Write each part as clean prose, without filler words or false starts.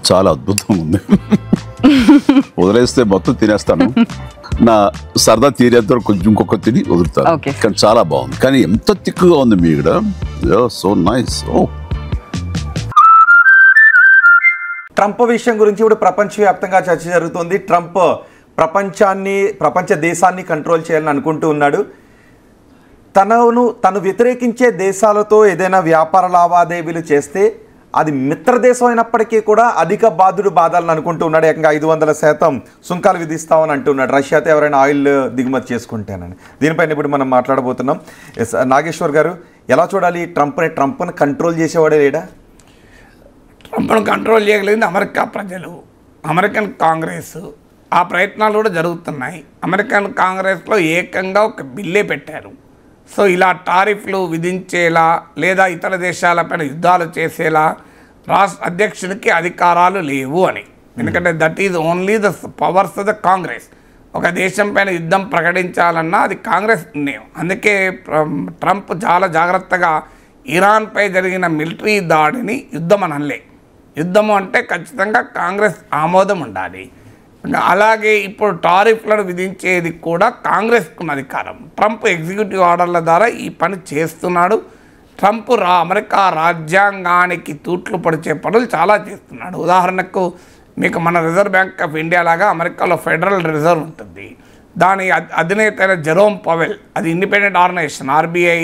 చాలా అద్భుతంగా ఉంది. వదిలేస్తే మొత్తం తినేస్తాను. నా సరదా తీరేంత కొంచెం ఇంకొక తిని వదులుతాను. కానీ చాలా బాగుంది. కానీ ఎంత తిక్కుగా ఉంది మీ ఇక్కడ. So nice. ట్రంప్ విషయం గురించి ఇప్పుడు ప్రపంచవ్యాప్తంగా చర్చ జరుగుతుంది. ట్రంప్ ప్రపంచ దేశాన్ని కంట్రోల్ చేయాలని అనుకుంటూ ఉన్నాడు. తను వ్యతిరేకించే దేశాలతో ఏదైనా వ్యాపార లావాదేవీలు చేస్తే అది మిత్ర దేశం అయినప్పటికీ కూడా అధిక బాధాలని అనుకుంటూ ఉన్నాడు. ఏకంగా 500% సుంకాలు విధిస్తామని అంటున్నాడు రష్యాతో ఎవరైనా ఆయిల్ దిగుమతి చేసుకుంటేనని. దీనిపైన ఇప్పుడు మనం మాట్లాడబోతున్నాం. నాగేశ్వర్ గారు, ఎలా చూడాలి ట్రంప్ని కంట్రోల్ చేసేవాడే లేడా? ట్రంప్ను కంట్రోల్ చేయగలిగింది అమెరికా ప్రజలు, అమెరికన్ కాంగ్రెస్. ఆ ప్రయత్నాలు కూడా జరుగుతున్నాయి. అమెరికన్ కాంగ్రెస్లో ఏకంగా ఒక బిల్లే పెట్టారు. సో ఇలా టారిఫ్లు విధించేలా లేదా ఇతర దేశాలపైన యుద్ధాలు చేసేలా రాష్ట్ర అధ్యక్షుడికి అధికారాలు లేవు అని. ఎందుకంటే that is only the powers of the Congress. ఒక దేశం పైన యుద్ధం ప్రకటించాలన్నా అది కాంగ్రెస్ నిర్ణయం. అందుకే ట్రంప్ చాలా జాగ్రత్తగా ఇరాన్పై జరిగిన మిలిటరీ దాడిని యుద్ధం అనలే. యుద్ధము అంటే ఖచ్చితంగా కాంగ్రెస్ ఆమోదం ఉండాలి. అలాగే ఇప్పుడు టారిఫ్లను విధించేది కూడా కాంగ్రెస్కున్న అధికారం. ట్రంప్ ఎగ్జిక్యూటివ్ ఆర్డర్ల ద్వారా ఈ పని చేస్తున్నాడు. ట్రంప్ అమెరికా రాజ్యాంగానికి తూట్లు పొడిచే పనులు చాలా చేస్తున్నాడు. ఉదాహరణకు మీకు మన రిజర్వ్ బ్యాంక్ ఆఫ్ ఇండియా లాగా అమెరికాలో ఫెడరల్ రిజర్వ్ ఉంటుంది. దాని అధినేత అయిన జెరోమ్ పవెల్, అది ఇండిపెండెంట్ ఆర్గనైజేషన్. ఆర్బీఐ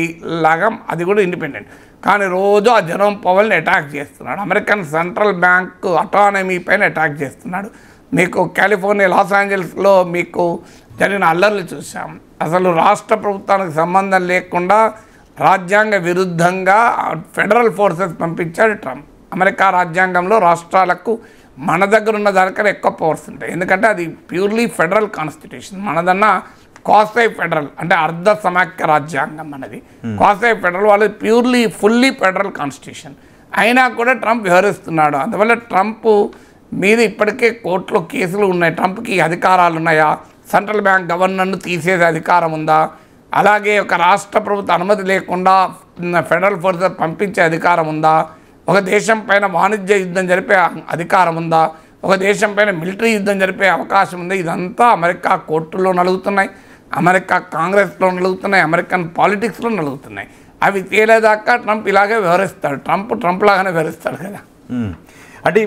లాగా అది కూడా ఇండిపెండెంట్. కానీ రోజు ఆ జెరోమ్ పవెల్ని అటాక్ చేస్తున్నాడు. అమెరికన్ సెంట్రల్ బ్యాంక్ అటానమీ పైన అటాక్ చేస్తున్నాడు. మీకు కాలిఫోర్నియా లాస్ ఏంజల్స్లో మీకు జరిగిన అల్లర్లు చూసాం. అసలు రాష్ట్ర ప్రభుత్వానికి సంబంధం లేకుండా రాజ్యాంగ విరుద్ధంగా ఫెడరల్ ఫోర్సెస్ పంపించాడు ట్రంప్. అమెరికా రాజ్యాంగంలో రాష్ట్రాలకు మన దగ్గర ఉన్న దానికన్నా ఎక్కువ పవర్స్ ఉంటాయి. ఎందుకంటే అది ప్యూర్లీ ఫెడరల్ కాన్స్టిట్యూషన్. మనదన్నా క్వాసై ఫెడరల్, అంటే అర్ధ సమాఖ్య రాజ్యాంగం మనది. క్వాసై ఫెడరల్ వాళ్ళది ప్యూర్లీ ఫుల్లీ ఫెడరల్ కాన్స్టిట్యూషన్. అయినా కూడా ట్రంప్ వ్యవహరిస్తున్నాడు. అందువల్ల ట్రంప్ మీద ఇప్పటికే కోర్టులో కేసులు ఉన్నాయి. ట్రంప్కి అధికారాలు ఉన్నాయా? సెంట్రల్ బ్యాంక్ గవర్నర్ను తీసేసే అధికారం ఉందా? అలాగే ఒక రాష్ట్ర ప్రభుత్వ అనుమతి లేకుండా ఫెడరల్ ఫోర్సెస్ పంపించే అధికారం ఉందా? ఒక దేశం పైన వాణిజ్య యుద్ధం జరిపే అధికారం ఉందా? ఒక దేశం పైన మిలిటరీ యుద్ధం జరిపే అవకాశం ఉంది? ఇదంతా అమెరికా కోర్టుల్లో నలుగుతున్నాయి, అమెరికా కాంగ్రెస్లో నలుగుతున్నాయి, అమెరికన్ పాలిటిక్స్లో నలుగుతున్నాయి. అవి తేలేదాకా ట్రంప్ ఇలాగే వ్యవహరిస్తాడు. ట్రంప్ లాగానే వ్యవహరిస్తాడు కదా. అంటే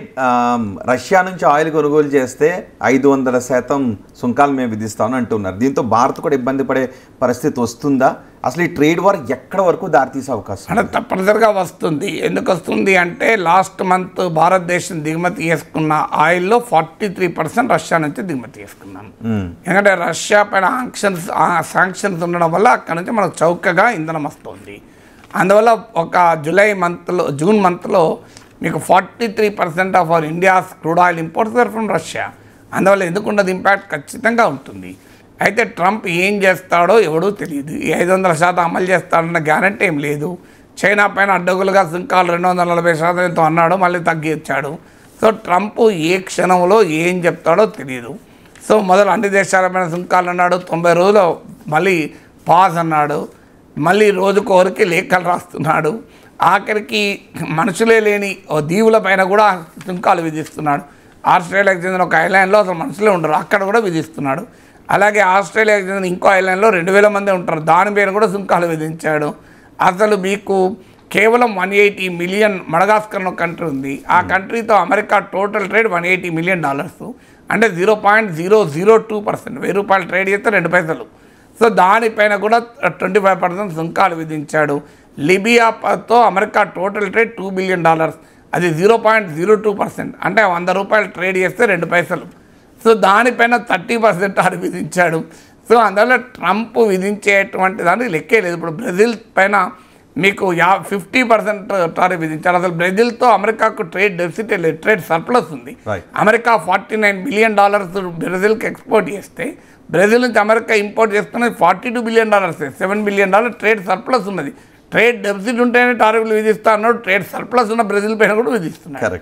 రష్యా నుంచి ఆయిల్ కొనుగోలు చేస్తే 500% సుంకాలు మేము విధిస్తామని అంటున్నారు. దీంతో భారత్ కూడా ఇబ్బంది పడే పరిస్థితి వస్తుందా? అసలు ఈ ట్రేడ్ వార్ ఎక్కడ వరకు దారితీసే అవకాశం? అంటే తప్పనిసరిగా వస్తుంది. ఎందుకు వస్తుంది అంటే లాస్ట్ మంత్ భారతదేశం దిగుమతి చేసుకున్న ఆయిల్లో 43% రష్యా నుంచి దిగుమతి చేసుకున్నాను. ఎందుకంటే రష్యా పైన శాంక్షన్స్ ఉండడం వల్ల అక్కడ నుంచి మనకు చౌకగా ఇంధనం వస్తుంది. అందువల్ల ఒక జూన్ మంత్లో మీకు 43% of our India's crude oil imports are from Russia. అందువల్ల ఎందుకున్నది ఇంపాక్ట్ ఖచ్చితంగా ఉంటుంది. అయితే ట్రంప్ ఏం చేస్తాడో ఎవడూ తెలియదు. 500% అమలు చేస్తాడన్న గ్యారంటీ ఏం లేదు. చైనా పైన అడ్డగులుగా సుంకాలు 240% ఎంతో అన్నాడు, మళ్ళీ తగ్గించాడు. సో ట్రంప్ ఏ క్షణంలో ఏం చెప్తాడో తెలియదు. సో మొదలు అన్ని దేశాలపైన సుంకాలు అన్నాడు, 90 రోజులు మళ్ళీ పాస్ అన్నాడు, మళ్ళీ రోజుకోరికి లేఖలు రాస్తున్నాడు, ఆఖరికి మనుషులే లేని దీవుల పైన కూడా సుంకాలు విధిస్తున్నాడు. ఆస్ట్రేలియాకి చెందిన ఒక ఐలాండ్లో అసలు మనుషులే ఉండరు, అక్కడ కూడా విధిస్తున్నాడు. అలాగే ఆస్ట్రేలియాకి చెందిన ఇంకో ఐలాండ్లో 2000 మంది ఉంటారు, దాని పైన కూడా సుంకాలు విధించాడు. అసలు మీకు కేవలం 180 మిలియన్ మడగాస్కర్ కంట్రీ ఉంది. ఆ కంట్రీతో అమెరికా టోటల్ ట్రేడ్ $180 మిలియన్, అంటే 0.002%. ₹1000 ట్రేడ్ చేస్తే 2 పైసలు. సో దానిపైన కూడా 25% సుంకాలు విధించాడు. లిబియాతో అమెరికా టోటల్ ట్రేడ్ $2 బిలియన్, అది 0.02%, అంటే ₹100 ట్రేడ్ చేస్తే 2 పైసలు. సో దానిపైన 30% టారిఫ్ విధించాడు. సో అందువల్ల ట్రంప్ విధించేటువంటి దానికి లెక్కే లేదు. ఇప్పుడు బ్రెజిల్ పైన మీకు 50% టారిఫ్ విధించారు. అసలు బ్రెజిల్తో అమెరికాకు ట్రేడ్ డెఫిసిట్ లేదు, ట్రేడ్ సర్ప్లస్ ఉంది. అమెరికా $49 బిలియన్ బ్రెజిల్కి ఎక్స్పోర్ట్ చేస్తే బ్రెజిల్ నుంచి అమెరికా ఇంపోర్ట్ చేస్తున్నది $42 బిలియన్, $7 బిలియన్ ట్రేడ్ సర్ప్లస్ ఉన్నది. ట్రేడ్ డెఫిసిట్ ఉంటేనే టారిఫ్లు విధిస్తా అన్నాడు, ట్రేడ్ సర్ప్లస్ ఉన్న బ్రెజిల్ పైన కూడా విధిస్తున్నాడు.